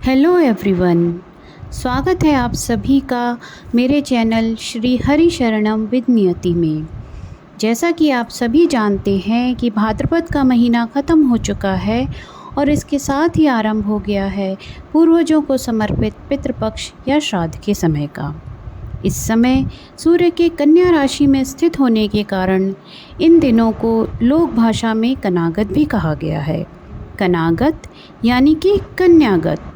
Hello everyone. स्वागत है आप सभी का मेरे चैनल श्री हरि शरणम विद नियति में। जैसा कि आप सभी जानते हैं कि भाद्रपद का महीना ख़त्म हो चुका है और इसके साथ ही आरंभ हो गया है पूर्वजों को समर्पित पितृपक्ष या श्राद्ध के समय का। इस समय सूर्य के कन्या राशि में स्थित होने के कारण इन दिनों को लोक भाषा में कनागत भी कहा गया है। कनागत यानी कि कन्यागत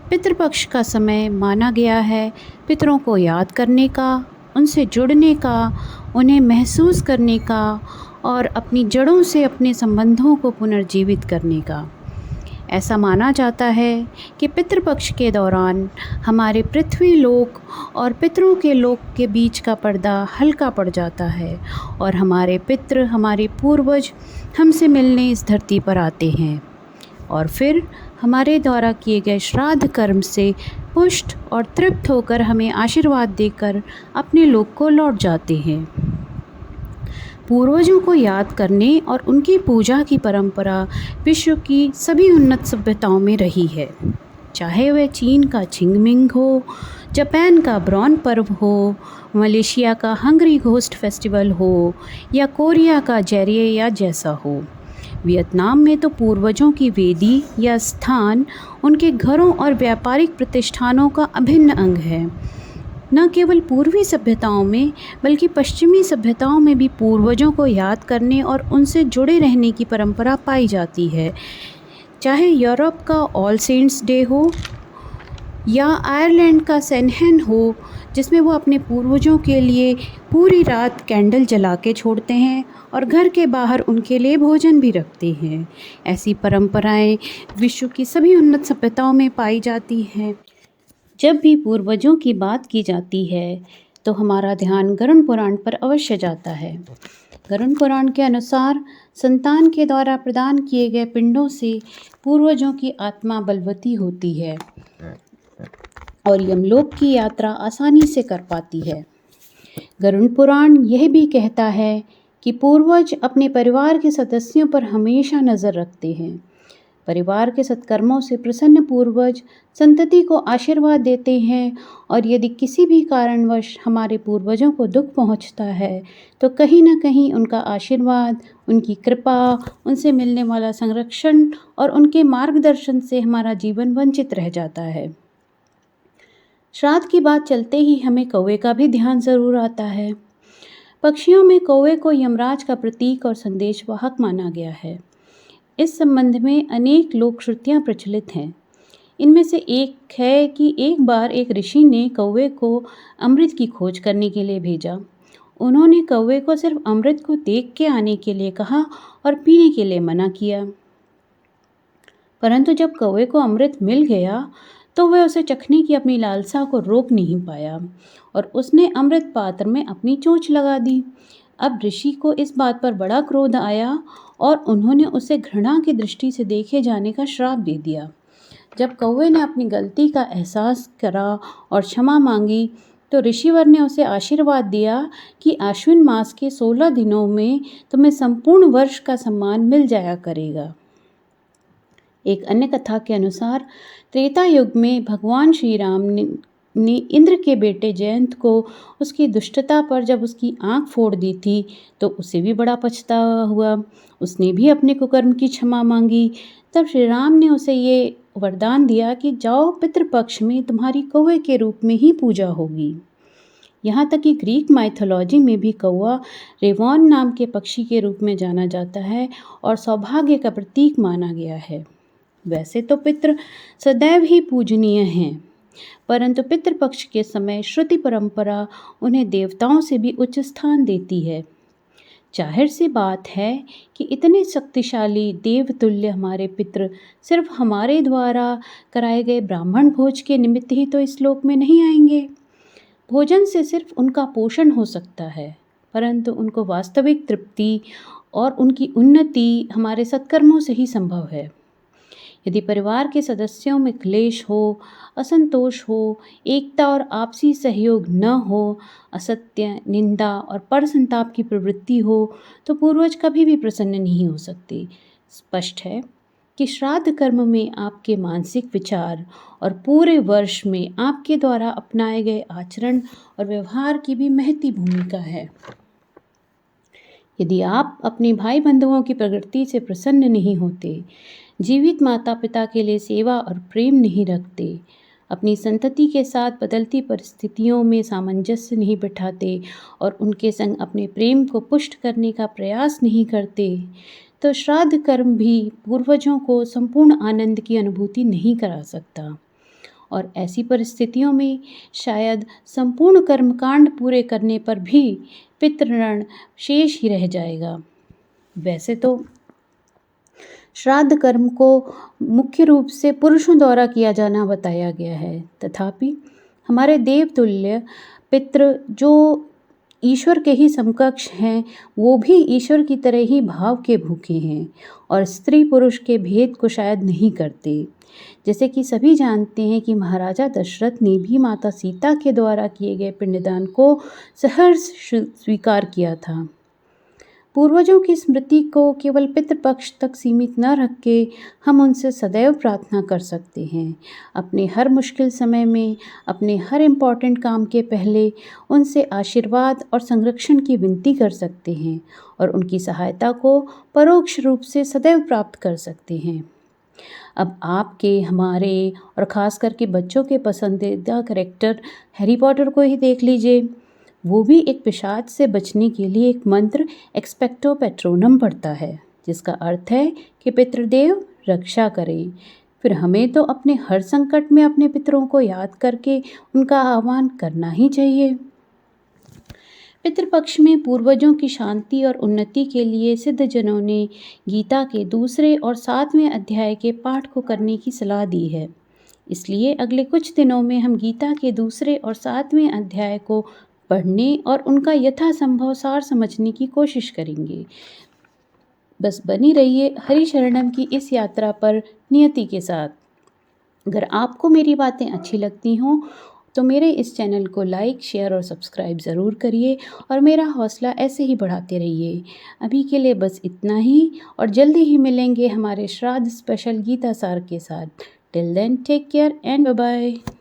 पितृपक्ष का समय माना गया है पितरों को याद करने का, उनसे जुड़ने का, उन्हें महसूस करने का और अपनी जड़ों से अपने संबंधों को पुनर्जीवित करने का। ऐसा माना जाता है कि पितृपक्ष के दौरान हमारे पृथ्वी लोक और पितरों के लोक के बीच का पर्दा हल्का पड़ जाता है और हमारे पितृ, हमारे पूर्वज हमसे मिलने इस धरती पर आते हैं और फिर हमारे द्वारा किए गए श्राद्ध कर्म से पुष्ट और तृप्त होकर हमें आशीर्वाद देकर अपने लोक को लौट जाते हैं। पूर्वजों को याद करने और उनकी पूजा की परंपरा विश्व की सभी उन्नत सभ्यताओं में रही है, चाहे वह चीन का छिंगमिंग हो, जापान का ब्रॉन पर्व हो, मलेशिया का हंगरी घोस्ट फेस्टिवल हो या कोरिया का जैरिये या जैसा हो। वियतनाम में तो पूर्वजों की वेदी या स्थान उनके घरों और व्यापारिक प्रतिष्ठानों का अभिन्न अंग है। न केवल पूर्वी सभ्यताओं में बल्कि पश्चिमी सभ्यताओं में भी पूर्वजों को याद करने और उनसे जुड़े रहने की परंपरा पाई जाती है, चाहे यूरोप का ऑल सेंट्स डे हो या आयरलैंड का सैनहेन हो, जिसमें वो अपने पूर्वजों के लिए पूरी रात कैंडल जला के छोड़ते हैं और घर के बाहर उनके लिए भोजन भी रखते हैं। ऐसी परंपराएं विश्व की सभी उन्नत सभ्यताओं में पाई जाती हैं। जब भी पूर्वजों की बात की जाती है तो हमारा ध्यान गरुड़ पुराण पर अवश्य जाता है। गरुड़ पुराण के अनुसार संतान के द्वारा प्रदान किए गए पिंडों से पूर्वजों की आत्मा बलवती होती है और यमलोक की यात्रा आसानी से कर पाती है। गरुड़ पुराण यह भी कहता है कि पूर्वज अपने परिवार के सदस्यों पर हमेशा नज़र रखते हैं। परिवार के सत्कर्मों से प्रसन्न पूर्वज संतति को आशीर्वाद देते हैं और यदि किसी भी कारणवश हमारे पूर्वजों को दुख पहुंचता है तो कहीं न कहीं उनका आशीर्वाद, उनकी कृपा, उनसे मिलने वाला संरक्षण और उनके मार्गदर्शन से हमारा जीवन वंचित रह जाता है। श्राद्ध की बात चलते ही हमें कौवे का भी ध्यान ज़रूर आता है। पक्षियों में कौवे को यमराज का प्रतीक और संदेशवाहक माना गया है। इस संबंध में अनेक लोक श्रुतियाँ प्रचलित हैं। इनमें से एक है कि एक बार एक ऋषि ने कौवे को अमृत की खोज करने के लिए भेजा। उन्होंने कौवे को सिर्फ अमृत को देख के आने के लिए कहा और पीने के लिए मना किया, परंतु जब कौवे को अमृत मिल गया तो वह उसे चखने की अपनी लालसा को रोक नहीं पाया और उसने अमृत पात्र में अपनी चोंच लगा दी। अब ऋषि को इस बात पर बड़ा क्रोध आया और उन्होंने उसे घृणा की दृष्टि से देखे जाने का श्राप दे दिया। जब कौवे ने अपनी गलती का एहसास करा और क्षमा मांगी तो ऋषिवर ने उसे आशीर्वाद दिया कि आश्विन मास के 16 दिनों में तुम्हें संपूर्ण वर्ष का सम्मान मिल जाया करेगा। एक अन्य कथा के अनुसार त्रेता युग में भगवान श्री राम ने इंद्र के बेटे जयंत को उसकी दुष्टता पर जब उसकी आंख फोड़ दी थी तो उसे भी बड़ा पछतावा हुआ। उसने भी अपने कुकर्म की क्षमा मांगी। तब श्री राम ने उसे ये वरदान दिया कि जाओ, पितृपक्ष में तुम्हारी कौवे के रूप में ही पूजा होगी। यहाँ तक कि ग्रीक माइथोलॉजी में भी कौवा रेवॉन नाम के पक्षी के रूप में जाना जाता है और सौभाग्य का प्रतीक माना गया है। वैसे तो पितृ सदैव ही पूजनीय हैं, परंतु पितृपक्ष के समय श्रुति परंपरा उन्हें देवताओं से भी उच्च स्थान देती है। जाहिर सी बात है कि इतने शक्तिशाली देवतुल्य हमारे पितृ सिर्फ हमारे द्वारा कराए गए ब्राह्मण भोज के निमित्त ही तो इस लोक में नहीं आएंगे। भोजन से सिर्फ उनका पोषण हो सकता है, परंतु उनको वास्तविक तृप्ति और उनकी उन्नति हमारे सत्कर्मों से ही संभव है। यदि परिवार के सदस्यों में क्लेश हो, असंतोष हो, एकता और आपसी सहयोग न हो, असत्य, निंदा और परसंताप की प्रवृत्ति हो तो पूर्वज कभी भी प्रसन्न नहीं हो सकते। स्पष्ट है कि श्राद्ध कर्म में आपके मानसिक विचार और पूरे वर्ष में आपके द्वारा अपनाए गए आचरण और व्यवहार की भी महती भूमिका है। यदि आप अपने भाई बंधुओं की प्रगति से प्रसन्न नहीं होते, जीवित माता पिता के लिए सेवा और प्रेम नहीं रखते, अपनी संतति के साथ बदलती परिस्थितियों में सामंजस्य नहीं बिठाते और उनके संग अपने प्रेम को पुष्ट करने का प्रयास नहीं करते, तो श्राद्ध कर्म भी पूर्वजों को संपूर्ण आनंद की अनुभूति नहीं करा सकता और ऐसी परिस्थितियों में शायद संपूर्ण कर्मकांड पूरे करने पर भी पितृऋण शेष ही रह जाएगा। वैसे तो श्राद्ध कर्म को मुख्य रूप से पुरुषों द्वारा किया जाना बताया गया है, तथापि हमारे देवतुल्य पितृ जो ईश्वर के ही समकक्ष हैं, वो भी ईश्वर की तरह ही भाव के भूखे हैं और स्त्री पुरुष के भेद को शायद नहीं करते। जैसे कि सभी जानते हैं कि महाराजा दशरथ ने भी माता सीता के द्वारा किए गए पिंडदान को सहर्ष स्वीकार किया था। पूर्वजों की स्मृति को केवल पितृपक्ष तक सीमित न रख के हम उनसे सदैव प्रार्थना कर सकते हैं। अपने हर मुश्किल समय में, अपने हर इम्पॉर्टेंट काम के पहले उनसे आशीर्वाद और संरक्षण की विनती कर सकते हैं और उनकी सहायता को परोक्ष रूप से सदैव प्राप्त कर सकते हैं। अब आपके, हमारे और ख़ास करके बच्चों के पसंदीदा कैरेक्टर हैरी पॉटर को ही देख लीजिए। वो भी एक पिशाच से बचने के लिए एक मंत्र एक्सपेक्टो पैट्रोनम पढ़ता है, जिसका अर्थ है कि पितृदेव रक्षा करें। फिर हमें तो अपने हर संकट में अपने पितरों को याद करके उनका आह्वान करना ही चाहिए। पितृपक्ष में पूर्वजों की शांति और उन्नति के लिए सिद्धजनों ने गीता के 2 और 7वें अध्याय के पाठ को करने की सलाह दी है। इसलिए अगले कुछ दिनों में हम गीता के 2 और 7वें अध्याय को पढ़ने और उनका यथासंभव सार समझने की कोशिश करेंगे। बस बनी रहिए हरिशरणम की इस यात्रा पर नियति के साथ। अगर आपको मेरी बातें अच्छी लगती हों तो मेरे इस चैनल को लाइक, शेयर और सब्सक्राइब ज़रूर करिए और मेरा हौसला ऐसे ही बढ़ाते रहिए। अभी के लिए बस इतना ही और जल्दी ही मिलेंगे हमारे श्राद्ध स्पेशल गीता सार के साथ। Till then take care and bye bye.